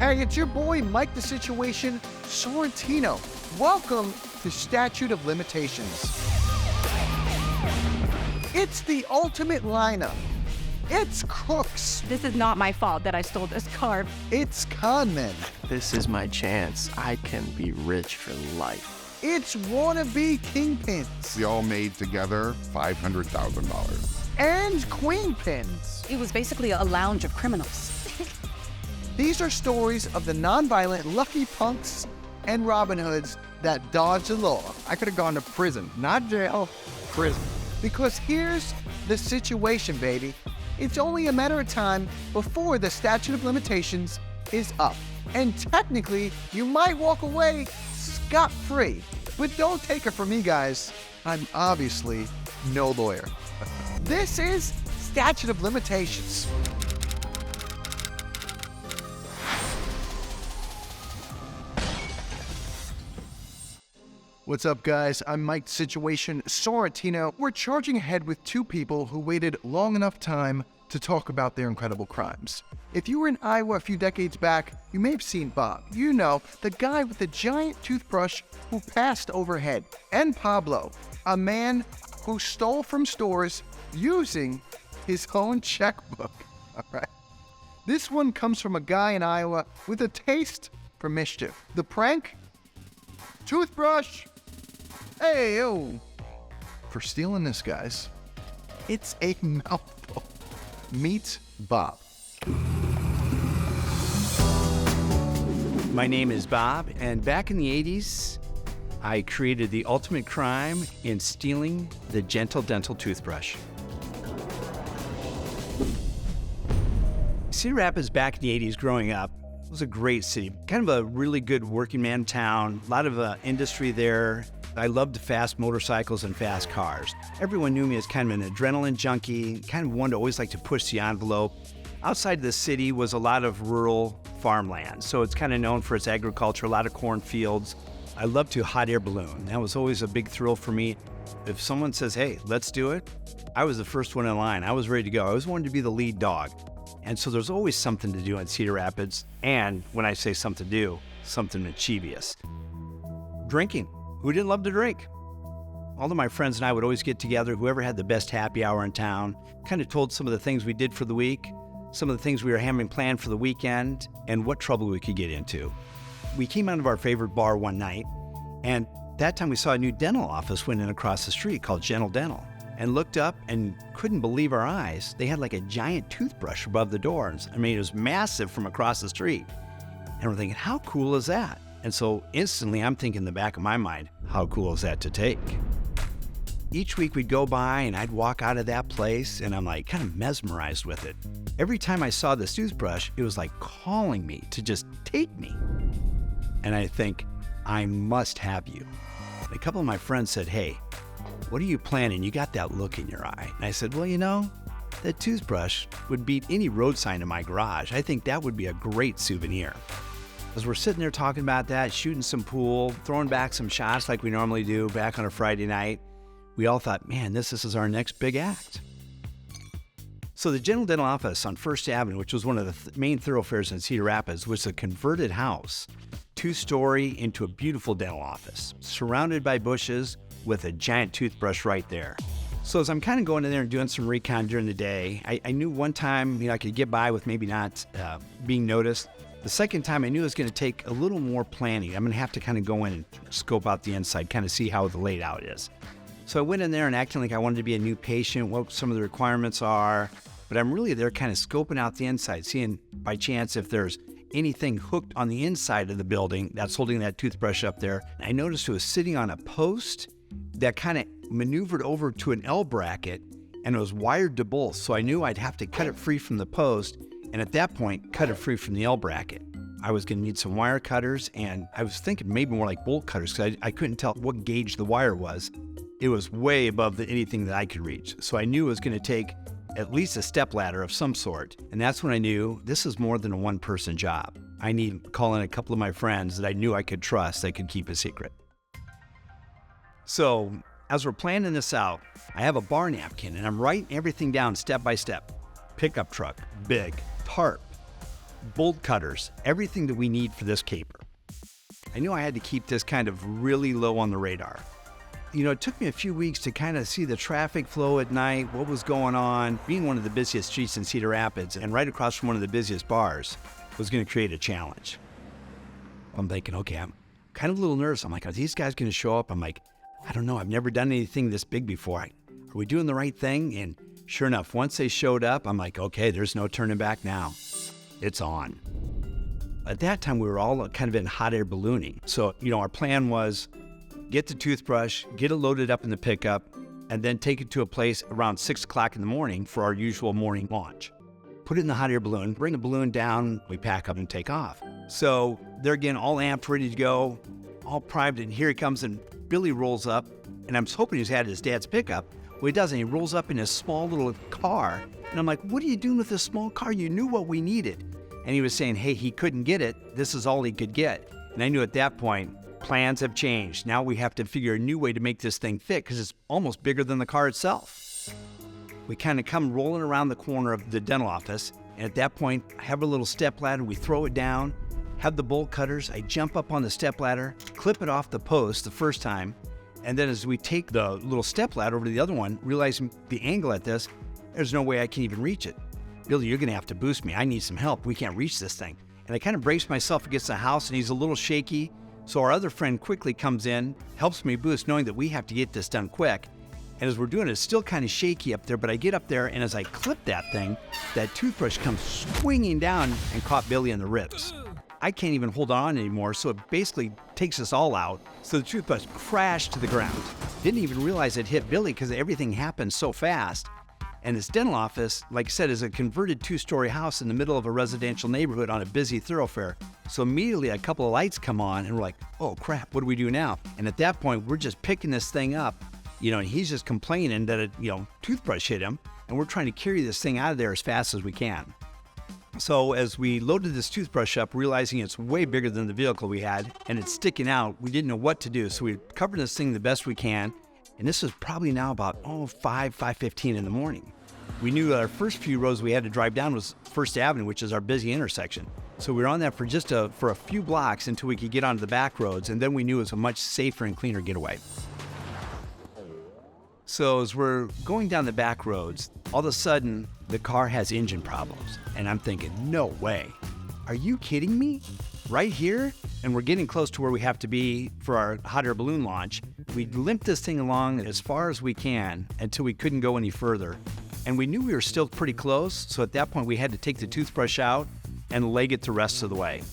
Hey, it's your boy, Mike the Situation, Sorrentino. Welcome to Statute of Limitations. It's the ultimate lineup. It's crooks. This is not my fault that I stole this car. It's con men. This is my chance. I can be rich for life. It's wannabe kingpins. We all made together $500,000. And queen pins. It was basically a lounge of criminals. These are stories of the non-violent lucky punks and Robin Hoods that dodge the law. I could have gone to prison, not jail, prison. Because here's the situation, baby. It's only a matter of time before the statute of limitations is up. And technically, you might walk away scot-free. But don't take it from me, guys. I'm obviously no lawyer. This is Statute of Limitations. What's up, guys? I'm Mike Situation Sorrentino. We're charging ahead with two people who waited long enough time to talk about their incredible crimes. If you were in Iowa a few decades back, you may have seen Bob. You know, the guy with the giant toothbrush who passed overhead. And Pablo, a man who stole from stores using his own checkbook. All right. This one comes from a guy in Iowa with a taste for mischief. The prank? Toothbrush! Hey, yo! For stealing this, guys, it's a mouthful. Meet Bob. My name is Bob, and back in the 80s, I created the ultimate crime in stealing the Gentle Dental toothbrush. Cedar Rapids back in the 80s growing up was a great city. Kind of a really good working man town, a lot of industry there. I loved fast motorcycles and fast cars. Everyone knew me as kind of an adrenaline junkie, kind of one to always like to push the envelope. Outside the city was a lot of rural farmland, so it's kind of known for its agriculture, a lot of cornfields. I loved to hot air balloon. That was always a big thrill for me. If someone says, hey, let's do it, I was the first one in line. I was ready to go. I always wanted to be the lead dog. And so there's always something to do in Cedar Rapids. And when I say something to do, something mischievous. Drinking. Who didn't love to drink? All of my friends and I would always get together, whoever had the best happy hour in town, kind of told some of the things we did for the week, some of the things we were having planned for the weekend, and what trouble we could get into. We came out of our favorite bar one night, and that time we saw a new dental office went in across the street called Gentle Dental, and looked up and couldn't believe our eyes. They had like a giant toothbrush above the doors. I mean, it was massive from across the street. And we're thinking, how cool is that? And so instantly I'm thinking in the back of my mind, how cool is that to take? Each week we'd go by and I'd walk out of that place and I'm like kind of mesmerized with it. Every time I saw this toothbrush, it was like calling me to just take me. And I think, I must have you. And a couple of my friends said, hey, what are you planning? You got that look in your eye. And I said, well, you know, that toothbrush would beat any road sign in my garage. I think that would be a great souvenir. As we're sitting there talking about that, shooting some pool, throwing back some shots like we normally do back on a Friday night, we all thought, man, this is our next big act. So the Gentle Dental office on First Avenue, which was one of the main thoroughfares in Cedar Rapids, was a converted house, 2-story into a beautiful dental office, surrounded by bushes with a giant toothbrush right there. So as I'm kind of going in there and doing some recon during the day, I knew one time, I could get by with maybe not being noticed. The second time I knew it was going to take a little more planning. I'm going to have to kind of go in and scope out the inside, kind of see how the layout is. So I went in there and acting like I wanted to be a new patient, what some of the requirements are, but I'm really there kind of scoping out the inside, seeing by chance if there's anything hooked on the inside of the building that's holding that toothbrush up there. And I noticed it was sitting on a post that kind of maneuvered over to an L bracket and it was wired to both. So I knew I'd have to cut it free from the post and at that point, cut it free from the L bracket. I was gonna need some wire cutters and I was thinking maybe more like bolt cutters because I couldn't tell what gauge the wire was. It was way above anything that I could reach. So I knew it was gonna take at least a step ladder of some sort. And that's when I knew this is more than a one-person job. I need to call in a couple of my friends that I knew I could trust that could keep a secret. So as we're planning this out, I have a bar napkin and I'm writing everything down step by step. Pickup truck, big, tarp, bolt cutters, everything that we need for this caper. I knew I had to keep this kind of really low on the radar. You know, it took me a few weeks to kind of see the traffic flow at night, what was going on. Being one of the busiest streets in Cedar Rapids and right across from one of the busiest bars was going to create a challenge. I'm thinking, okay, I'm kind of a little nervous. I'm like, are these guys going to show up? I'm like, I don't know. I've never done anything this big before. Are we doing the right thing? And sure enough, once they showed up, I'm like, okay, there's no turning back now. It's on. At that time, we were all kind of in hot air ballooning. So, you know, our plan was get the toothbrush, get it loaded up in the pickup, and then take it to a place around 6 o'clock in the morning for our usual morning launch. Put it in the hot air balloon, bring the balloon down, we pack up and take off. So they're getting all amped, ready to go, all primed, and here he comes, and Billy rolls up, and I'm hoping he's had his dad's pickup. Well, he doesn't. He rolls up in his small little car, and I'm like, what are you doing with this small car? You knew what we needed. And he was saying, hey, he couldn't get it. This is all he could get. And I knew at that point, plans have changed. Now we have to figure a new way to make this thing fit because it's almost bigger than the car itself. We kind of come rolling around the corner of the dental office, and at that point, I have a little step ladder. We throw it down, have the bolt cutters. I jump up on the step ladder, clip it off the post the first time, and then as we take the little step ladder over to the other one, realizing the angle at this, there's no way I can even reach it. Billy, you're going to have to boost me. I need some help. We can't reach this thing. And I kind of brace myself against the house, and he's a little shaky. So our other friend quickly comes in, helps me boost, knowing that we have to get this done quick. And as we're doing it, it's still kind of shaky up there, but I get up there, and as I clip that thing, that toothbrush comes swinging down and caught Billy in the ribs. I can't even hold on anymore, so it basically takes us all out. So the toothbrush crashed to the ground. Didn't even realize it hit Billy because everything happened so fast. And this dental office, like I said, is a converted 2-story house in the middle of a residential neighborhood on a busy thoroughfare. So immediately a couple of lights come on and we're like, oh crap, what do we do now? And at that point, we're just picking this thing up, and he's just complaining that a toothbrush hit him, and we're trying to carry this thing out of there as fast as we can. So as we loaded this toothbrush up, realizing it's way bigger than the vehicle we had, and it's sticking out, we didn't know what to do. So we covered this thing the best we can. And this was probably now about 5:15 in the morning. We knew that our first few roads we had to drive down was First Avenue, which is our busy intersection. So we were on that for for a few blocks until we could get onto the back roads, and then we knew it was a much safer and cleaner getaway. So as we're going down the back roads, all of a sudden the car has engine problems, and I'm thinking, no way. Are you kidding me? Right here? And we're getting close to where we have to be for our hot air balloon launch. We limped this thing along as far as we can until we couldn't go any further. And we knew we were still pretty close, so at that point we had to take the toothbrush out and leg it the rest of the way.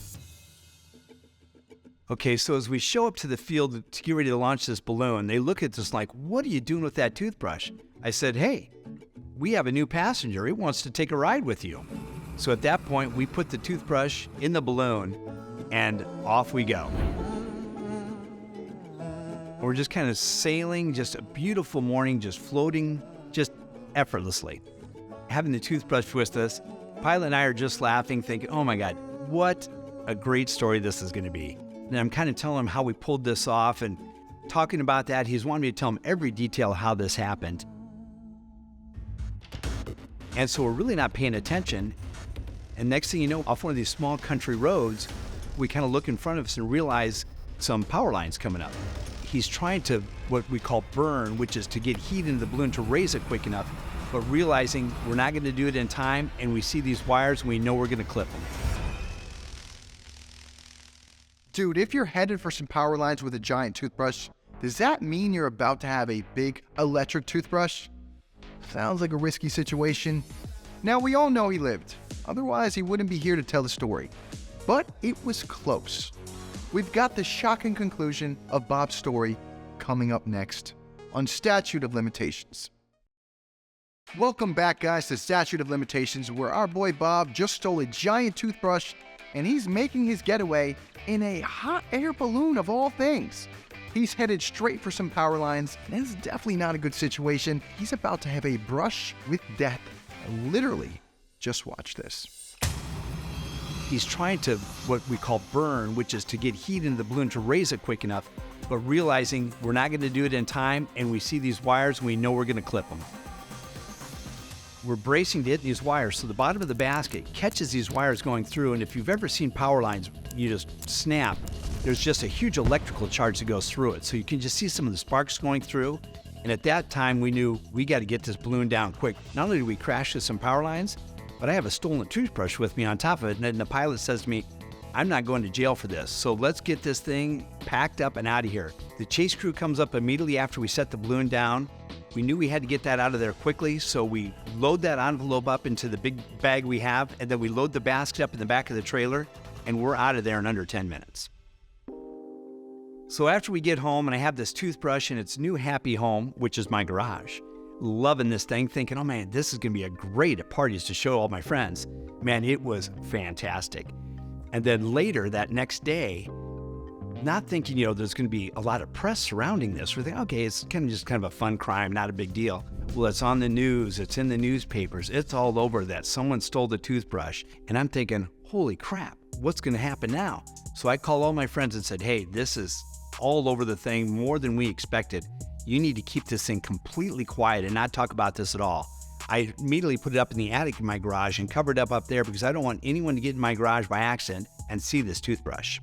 Okay, so as we show up to the field to get ready to launch this balloon, they look at us like, what are you doing with that toothbrush? I said, hey, we have a new passenger. He wants to take a ride with you. So at that point, we put the toothbrush in the balloon and off we go. We're just kind of sailing, just a beautiful morning, just floating, just effortlessly. Having the toothbrush with us, Pilot and I are just laughing, thinking, oh my God, what a great story this is going to be. And I'm kind of telling him how we pulled this off and talking about that. He's wanting me to tell him every detail how this happened. And so we're really not paying attention. And next thing you know, off one of these small country roads, we kind of look in front of us and realize some power lines coming up. He's trying to, what we call burn, which is to get heat into the balloon to raise it quick enough, but realizing we're not going to do it in time, and we see these wires and we know we're going to clip them. Dude, if you're headed for some power lines with a giant toothbrush, does that mean you're about to have a big electric toothbrush? Sounds like a risky situation. Now, we all know he lived. Otherwise, he wouldn't be here to tell the story. But it was close. We've got the shocking conclusion of Bob's story coming up next on Statute of Limitations. Welcome back, guys, to Statute of Limitations, where our boy Bob just stole a giant toothbrush, and he's making his getaway in a hot air balloon of all things. He's headed straight for some power lines, and it's definitely not a good situation. He's about to have a brush with death. Literally, just watch this. He's trying to, what we call burn, which is to get heat into the balloon to raise it quick enough, but realizing we're not going to do it in time, and we see these wires and we know we're going to clip them. we're bracing to hit these wires. So the bottom of the basket catches these wires going through. And if you've ever seen power lines, you just snap. There's just a huge electrical charge that goes through it. So you can just see some of the sparks going through. And at that time, we knew we got to get this balloon down quick. Not only did we crash into some power lines, but I have a stolen toothbrush with me on top of it. And then the pilot says to me, I'm not going to jail for this. So let's get this thing packed up and out of here. The chase crew comes up immediately after we set the balloon down. We knew we had to get that out of there quickly. So we load that envelope up into the big bag we have. And then we load the basket up in the back of the trailer. And we're out of there in under 10 minutes. So after we get home and I have this toothbrush in its new happy home, which is my garage, loving this thing, thinking, oh man, this is going to be a great at parties to show all my friends. Man, it was fantastic. And then later that next day, not thinking, there's going to be a lot of press surrounding this. We're thinking, okay, it's just kind of a fun crime, not a big deal. Well, it's on the news, it's in the newspapers, it's all over that someone stole the toothbrush. And I'm thinking, holy crap, what's going to happen now? So I called all my friends and said, hey, this is all over the thing, more than we expected. You need to keep this thing completely quiet and not talk about this at all. I immediately put it up in the attic in my garage and covered up there because I don't want anyone to get in my garage by accident and see this toothbrush.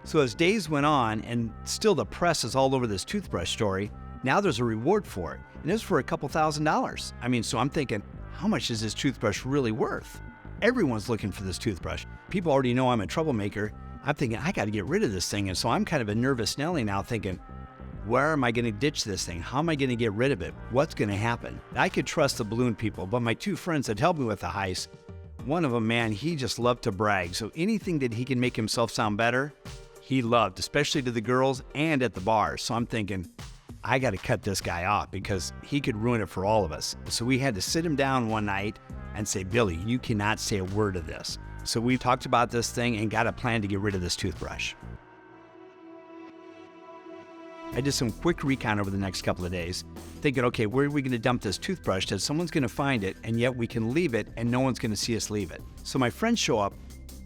So as days went on, and still the press is all over this toothbrush story, now there's a reward for it. And it's for a couple $1,000s. So I'm thinking, how much is this toothbrush really worth? Everyone's looking for this toothbrush. People already know I'm a troublemaker. I'm thinking, I got to get rid of this thing. And so I'm kind of a nervous Nelly now thinking, where am I going to ditch this thing? How am I going to get rid of it? What's going to happen? I could trust the balloon people, but my two friends that helped me with the heist, one of them, man, he just loved to brag. So anything that he can make himself sound better, he loved, especially to the girls and at the bars. So I'm thinking, I got to cut this guy off because he could ruin it for all of us. So we had to sit him down one night and say, Billy, you cannot say a word of this. So we talked about this thing and got a plan to get rid of this toothbrush. I did some quick recon over the next couple of days, thinking, okay, where are we going to dump this toothbrush that someone's going to find it, and yet we can leave it and no one's going to see us leave it. So my friends show up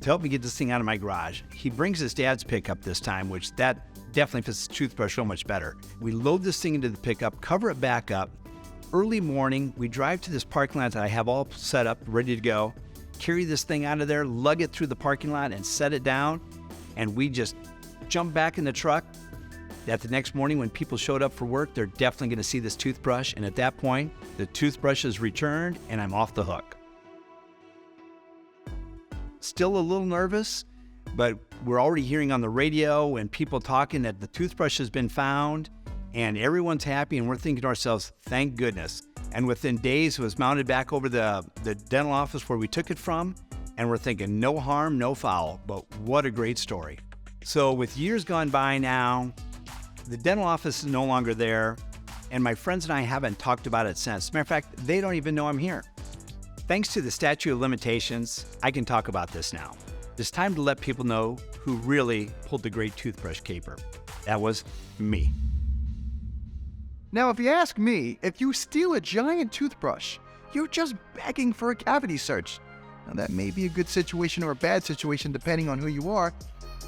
to help me get this thing out of my garage. He brings his dad's pickup this time, which that definitely fits the toothbrush so much better. We load this thing into the pickup, cover it back up. Early morning, we drive to this parking lot that I have all set up, ready to go, carry this thing out of there, lug it through the parking lot and set it down, and we just jump back in the truck. That the next morning when people showed up for work, they're definitely going to see this toothbrush. And at that point, the toothbrush is returned and I'm off the hook. Still a little nervous, but we're already hearing on the radio and people talking that the toothbrush has been found and everyone's happy. And we're thinking to ourselves, thank goodness. And within days, it was mounted back over the dental office where we took it from. And we're thinking no harm, no foul, but what a great story. So with years gone by now, the dental office is no longer there, and my friends and I haven't talked about it since. As a matter of fact, they don't even know I'm here. Thanks to the Statute of Limitations, I can talk about this now. It's time to let people know who really pulled the great toothbrush caper. That was me. Now, if you ask me, if you steal a giant toothbrush, you're just begging for a cavity search. Now, that may be a good situation or a bad situation depending on who you are,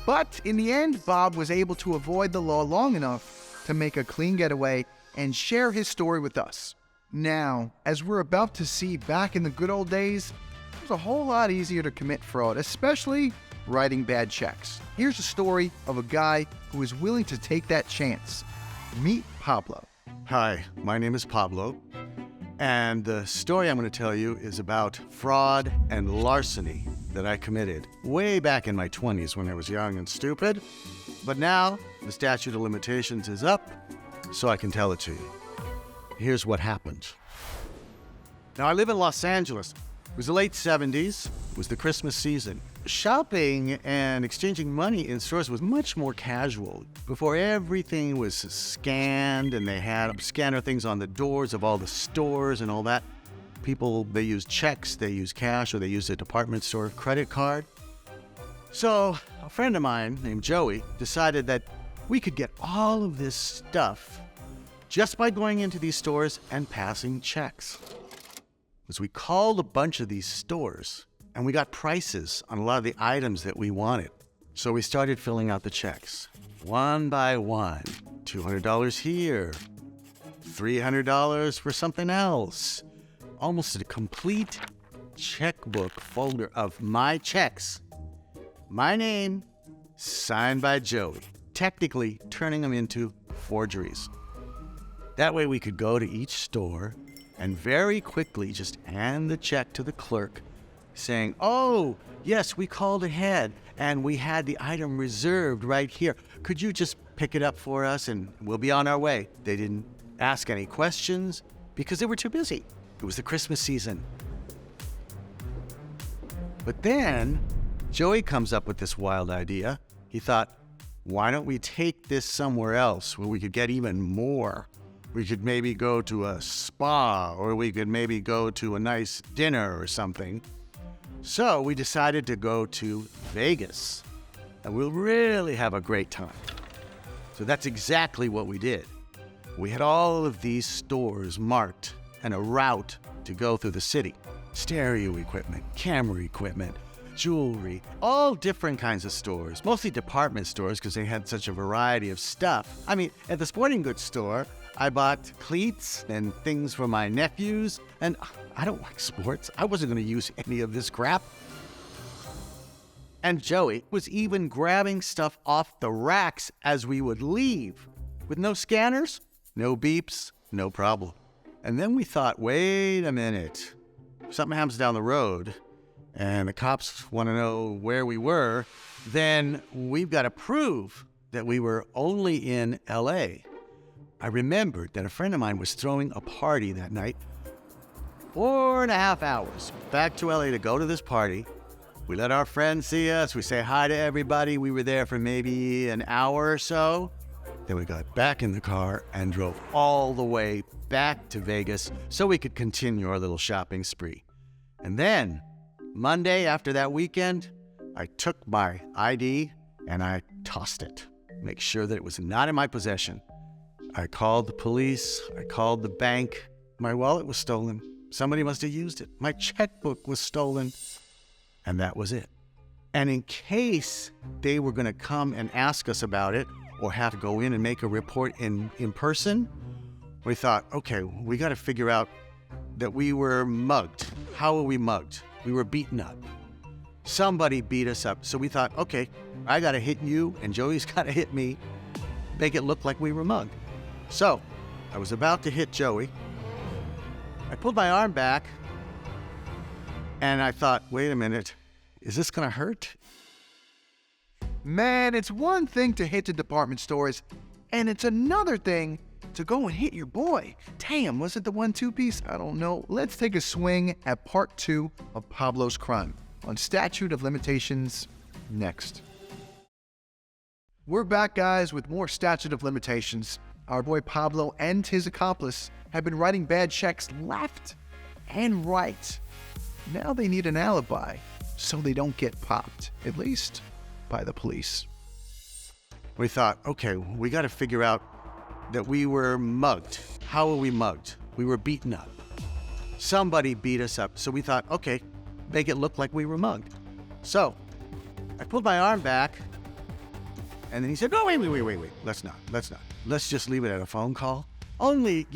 but in the end, Bob was able to avoid the law long enough to make a clean getaway and share his story with us. Now, as we're about to see back in the good old days, it was a whole lot easier to commit fraud, especially writing bad checks. Here's a story of a guy who is willing to take that chance. Meet Pablo. Hi, my name is Pablo, and the story I'm going to tell you is about fraud and larceny that I committed way back in my 20s when I was young and stupid. But now the statute of limitations is up, so I can tell it to you. Here's what happened. Now, I live in Los Angeles. It was the late 70s. It was the Christmas season. Shopping and exchanging money in stores was much more casual. Before, everything was scanned, and they had scanner things on the doors of all the stores and all that. People, they use checks, they use cash, or they use a department store credit card. So a friend of mine named Joey decided that we could get all of this stuff just by going into these stores and passing checks. As we called a bunch of these stores, and we got prices on a lot of the items that we wanted. So we started filling out the checks, one by one. $200 here, $300 for something else. Almost a complete checkbook folder of my checks. My name, signed by Joey, technically turning them into forgeries. That way we could go to each store and very quickly just hand the check to the clerk saying, "Oh, yes, we called ahead and we had the item reserved right here. Could you just pick it up for us and we'll be on our way?" They didn't ask any questions because they were too busy. It was the Christmas season. But then Joey comes up with this wild idea. He thought, why don't we take this somewhere else where we could get even more? We could maybe go to a spa, or we could maybe go to a nice dinner or something. So we decided to go to Vegas, and we'll really have a great time. So that's exactly what we did. We had all of these stores marked and a route to go through the city. Stereo equipment, camera equipment, jewelry, all different kinds of stores, mostly department stores because they had such a variety of stuff. I mean, at the sporting goods store, I bought cleats and things for my nephews, and I don't like sports. I wasn't going to use any of this crap. And Joey was even grabbing stuff off the racks as we would leave. With no scanners, no beeps, no problem. And then we thought, wait a minute. If something happens down the road and the cops want to know where we were, then we've got to prove that we were only in LA. I remembered that a friend of mine was throwing a party that night. 4.5 hours back to LA to go to this party. We let our friends see us. We say hi to everybody. We were there for maybe an hour or so. Then we got back in the car and drove all the way back to Vegas so we could continue our little shopping spree. And then, Monday after that weekend, I took my ID and I tossed it. Make sure that it was not in my possession. I called the police. I called the bank. My wallet was stolen. Somebody must have used it. My checkbook was stolen. And that was it. And in case they were going to come and ask us about it or have to go in and make a report in person, we thought, okay, we got to figure out that we were mugged. How were we mugged? We were beaten up. Somebody beat us up. So we thought, okay, I got to hit you and Joey's got to hit me. Make it look like we were mugged. So I was about to hit Joey. I pulled my arm back and I thought, wait a minute, is this going to hurt? Man, it's one thing to hit the department stores, and it's another thing to go and hit your boy. Damn, was it the 1-2 piece? I don't know. Let's take a swing at part 2 of Pablo's crime on Statute of Limitations next. We're back, guys, with more Statute of Limitations. Our boy Pablo and his accomplice have been writing bad checks left and right. Now they need an alibi so they don't get popped, at least by the police. We thought, okay, we got to figure out that we were mugged. How were we mugged? We were beaten up. Somebody beat us up. So we thought, okay, make it look like we were mugged. So I pulled my arm back and then he said, no, wait. Let's not. Let's just leave it at a phone call. Only,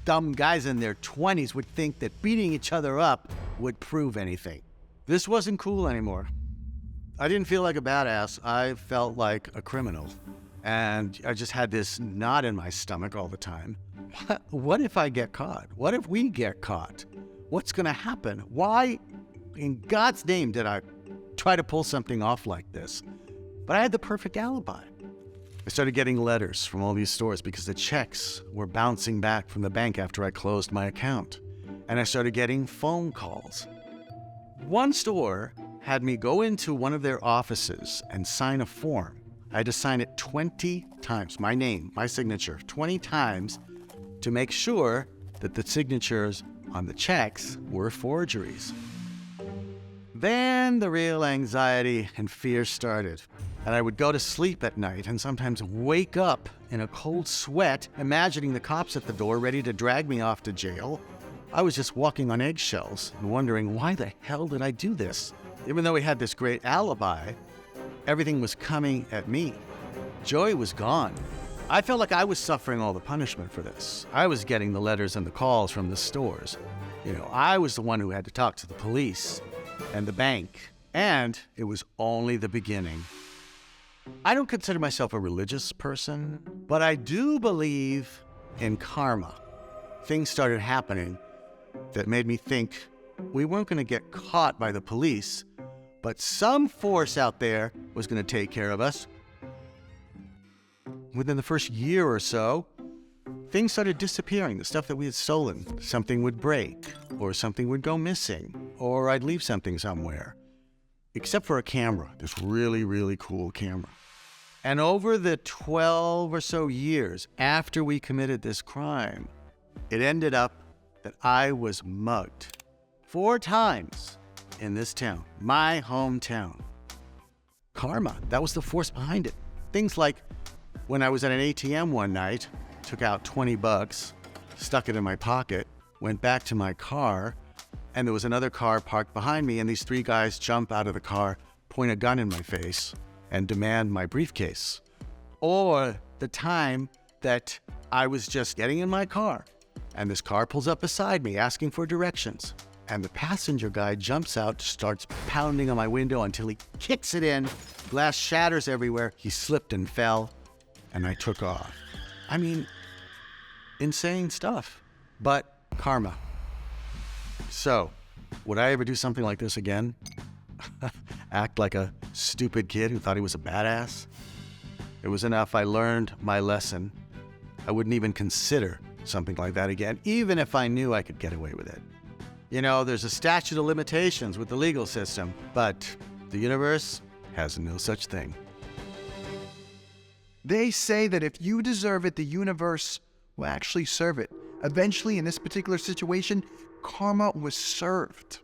dumb guys in their 20s would think that beating each other up would prove anything. This wasn't cool anymore. I didn't feel like a badass. I felt like a criminal. And I just had this knot in my stomach all the time. What if I get caught? What if we get caught? What's going to happen? Why in God's name did I try to pull something off like this? But I had the perfect alibi. I started getting letters from all these stores because the checks were bouncing back from the bank after I closed my account. And I started getting phone calls. One store had me go into one of their offices and sign a form. I had to sign it 20 times, my name, my signature, 20 times to make sure that the signatures on the checks were forgeries. Then the real anxiety and fear started. And I would go to sleep at night and sometimes wake up in a cold sweat, imagining the cops at the door ready to drag me off to jail. I was just walking on eggshells and wondering, why the hell did I do this? Even though we had this great alibi, everything was coming at me. Joey was gone. I felt like I was suffering all the punishment for this. I was getting the letters and the calls from the stores. I was the one who had to talk to the police and the bank. And it was only the beginning. I don't consider myself a religious person, but I do believe in karma. Things started happening that made me think we weren't going to get caught by the police, but some force out there was going to take care of us. Within the first year or so, things started disappearing. The stuff that we had stolen, something would break, or something would go missing, or I'd leave something somewhere. Except for a camera, this really, really cool camera. And over the 12 or so years after we committed this crime, it ended up that I was mugged 4 times in this town, my hometown. Karma, that was the force behind it. Things like when I was at an ATM one night, took out $20, stuck it in my pocket, went back to my car, and there was another car parked behind me, and these 3 guys jump out of the car, point a gun in my face, and demand my briefcase. Or the time that I was just getting in my car, and this car pulls up beside me asking for directions, and the passenger guy jumps out, starts pounding on my window until he kicks it in, glass shatters everywhere, he slipped and fell, and I took off. I mean, insane stuff, but karma. So, would I ever do something like this again? Act like a stupid kid who thought he was a badass? It was enough. I learned my lesson. I wouldn't even consider something like that again, even if I knew I could get away with it. There's a statute of limitations with the legal system, but the universe has no such thing. They say that if you deserve it, the universe will actually serve it. Eventually, in this particular situation, karma was served.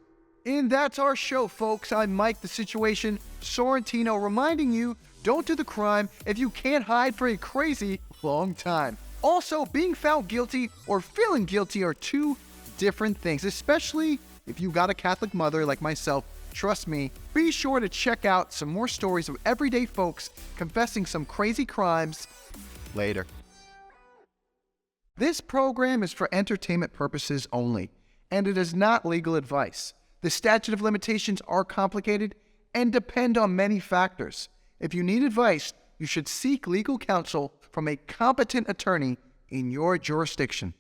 And that's our show, folks. I'm Mike, the Situation Sorrentino, reminding you, don't do the crime if you can't hide for a crazy long time. Also, being found guilty or feeling guilty are 2 different things, especially if you got a Catholic mother like myself. Trust me, be sure to check out some more stories of everyday folks confessing some crazy crimes later. This program is for entertainment purposes only, and it is not legal advice. The statute of limitations are complicated and depend on many factors. If you need advice, you should seek legal counsel from a competent attorney in your jurisdiction.